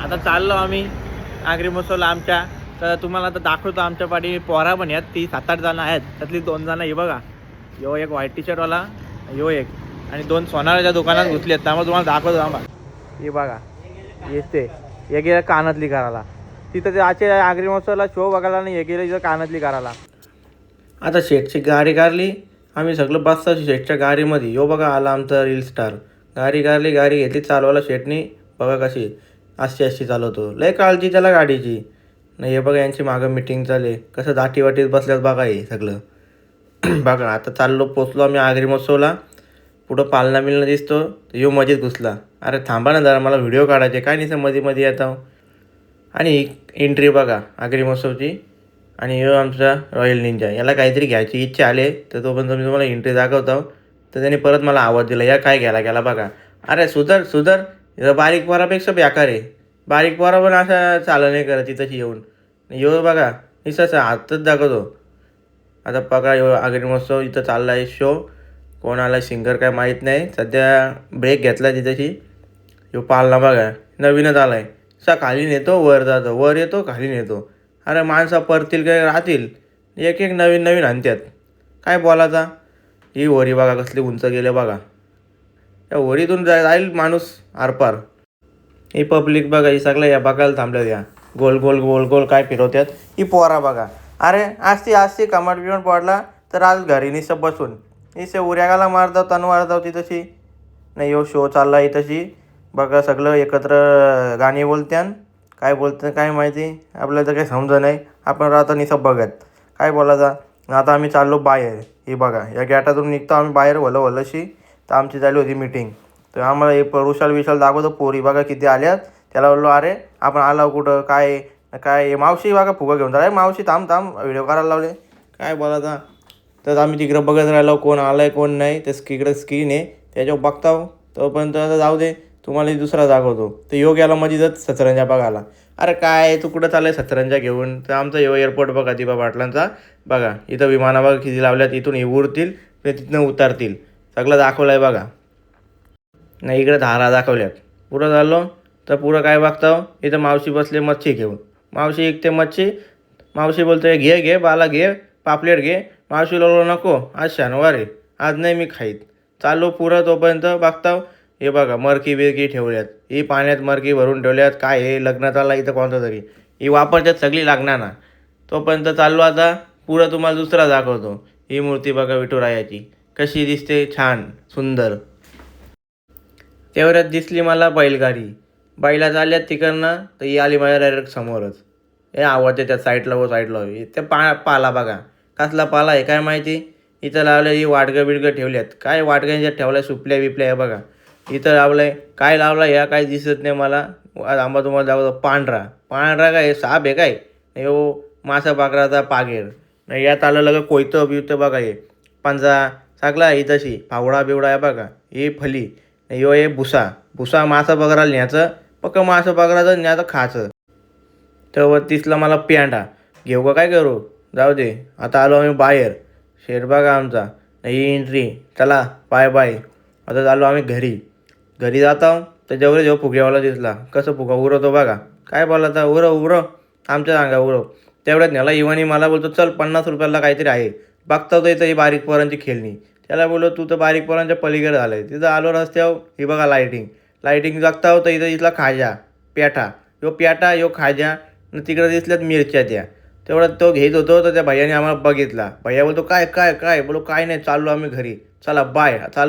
आता चाललो आम्ही आगरी महोत्सवला आमच्या. तर तुम्हाला आता दाखवतो आमच्या पाठी पोरा पण आहेत, ती 7-8 जण आहेत. त्यातली 2 जण हे बघा, यो एक व्हाईट टी शर्टवाला, यो एक, आणि 2 सोनाराच्या दुकानात घुसले आहेत. त्यामुळे तुम्हाला दाखवतो आम्हा. हे बघा येते, हे गेलं कानातली करायला. तिथं ते आजच्या आगरी महोत्सवाला शो बघायला नाही, हे गेलं इथं कानातली करायला. आता शेटची गाडी काढली, आम्ही सगळं बसतो शेटच्या गाडीमध्ये. यो बघा आला आमचा रील स्टार. गाडी काढली, गाडी घेतली चालवायला शेटनी. बघा कशी अशी चालवतो, लय काळजी त्याला गाडीची. नाही हे बघा यांची मागं मिटिंग चालली, कसं दाटी वाटीत बसल्यात बघा हे सगळं. बघा आता पोचलो आम्ही आगरी महोत्सवला. पुढं पालना मिलणं दिसतो, यो मजेत घुसला. अरे थांबा ना जरा, मला व्हिडिओ काढायचे, काय नाही मध्ये मध्ये येतो. आणि एंट्री बघा आगरी महोत्सवची. आणि यो आमचा रॉयल निंजा, याला काहीतरी घ्यायची इच्छा आले तर तोपर्यंत मी तुम्हाला एंट्री दाखवतो. तर त्याने परत मला आवाज दिला, या काय घ्यायला गेला बघा. अरे सुधर बारीक पोरापेक्षा बेकार आहे. बारीक पोरा पण असं चालू नाही करत तिथंच येऊन. यो बघा निसं हातच दाखवतो. आता बघा यो आगरी महोत्सव इथं चालला आहे शो. कोण आला सिंगर काय माहीत नाही, सध्या ब्रेक घेतला तिथंशी. यो पालना बघा नवीनच आला आहे. खाली नेतो वर जातो, वर येतो खाली नेतो. अरे माणसं परतील काय राहतील, एक नवीन आणतात. काय बोलायचा. ही वरी बघा कसली उंच गेले बघा, त्या वरीतून जाईल माणूस आरपार. ही पब्लिक बघा, ही सगळं या बघायला थांबल्यात. या गोल गोल गोल गोल काय फिरवतात. ही पोरा बघा, अरे असती कमाट बिमाट पडला तर आज घरी निसं बसून निसं उऱ्यागाला मारताव तण मारताव ती तशी. नाही यो शो चालला आहे तशी. बघा सगळं एकत्र गाणी बोलत्यान, काय बोलतं काय माहिती, आपल्याला तर काही समजा नाही. आपण राहतो निसं बघत काय बोलायचा. आता आम्ही चाललो बाहेर. ही बघा या गॅटातून निघतो आम्ही बाहेर वलशी. तर आमची झाली होती मीटिंग. तर आम्हाला हे विशाल दाखवतो. पोरी बघा किती आल्यात. त्याला बोललो अरे आपण आलो कुठं काय काय. मावशी बघा फुगा घेऊन अरे मावशी थांब व्हिडिओ करायला लावले, काय बोलायचा. तर आम्ही तिकडं बघत राहिलो कोण आलं आहे कोण नाही. तर इकडं स्क्रीन आहे त्याच्यावर बघताव. तोपर्यंत आता जाऊ दे, तुम्हाला दुसरा दाखवतो. तर यो गेला मध्येच सतरंजा बघायला. अरे काय तू कुठं चाललं आहे सतरंजा घेऊन. तर आमचा यो एअरपोर्ट बघा दिबा पाटलांचा. बघा इथं विमाना बघा किती लावल्यात, इथून उरतील ते तिथनं उतरतील, सगळं दाखवलं आहे बघा. नाही इकडे धारा दाखवल्यात. पुढं झालो तर पुढं काय बघताव, इथं मावशी बसले मच्छी घेऊन. मावशी इकते मच्छी. मावशी बोलते घे बाला घे, पापलेट घे. मावशी लोलो नको, आज शनिवार आहे, आज नाही मी खाईत. चालू पुढं तोपर्यंत बघताव हे बघा मरकी बिरकी ठेवल्यात. ही पाण्यात मरकी भरून ठेवल्यात. काय हे लग्नात आला इथं कोणतं तरी, ही वापरतात सगळी लागणार ना. तोपर्यंत चाललो आता पुढं तुम्हाला दुसरा दाखवतो. ही मूर्ती बघा विठुरायाची कशी दिसते, छान सुंदर. तेवढ्यात दिसली मला बैलगाडी. बैला चालल्यात तिकडनं, तर ही आली माझ्या डायरेक्ट समोरच. हे आवडते त्या साईडला ते पाला बघा कसला पाला आहे काय माहिती. इथं लावलं ही वाटगं बिडगं ठेवल्यात. काय वाटग्यांच्या ठेवल्या सुपल्या बिपल्या हे बघा. इथं लावलं आहे काय लावलं ह्या काय दिसत नाही मला. आंबा तुम्हाला दाखवतो. पांढरा काय साप आहे काय. हो मासा पाकराचा पागेर. नाही यात आलं लगं कोयतं बिवतं बघा. हे पंजा सगळा ही तशी फावडा बिवडा आहे बघा. हे फली यो हे भुसा मासा बकराला न्यायचं. पक्क मासा बकराचं न्यायचं खायचं. तर तिसला मला पेंडा घेऊ का काय करू, जाऊ दे. आता आलो आम्ही बाहेर. शेट बघा आमचा. ही एंट्री. चला बाय. आता आलो आम्ही घरी जातो. त्याच्यावर जेव्हा फुग्यावाला दिसला, कसं फुगा उरवतो बघा. काय बोलायचा उरव आमच्या सांगा उरव. तेवढ्यात न्याला इवानी मला बोलतो चल 50 रुपयाला काहीतरी आहे. बघता तो इथं ही बारीक पोरांची खेळणी. त्याला बोललो तू तर बारीक पोरांच्या पलीकडे झालं आहे. तिथं आलो रस्त्यावर. ही बघा लाईटिंग बघता होतं. इथला खाजा पेठा यो खाजा. तिकडे दिसल्यात मिरच्या त्या. तेवढ्यात तो घेत होतो. तर त्या भैयाने आम्हाला बघितला. भैया बोलतो काय बोलो काय नाही, चाललो आम्ही घरी, चला बाय. चालू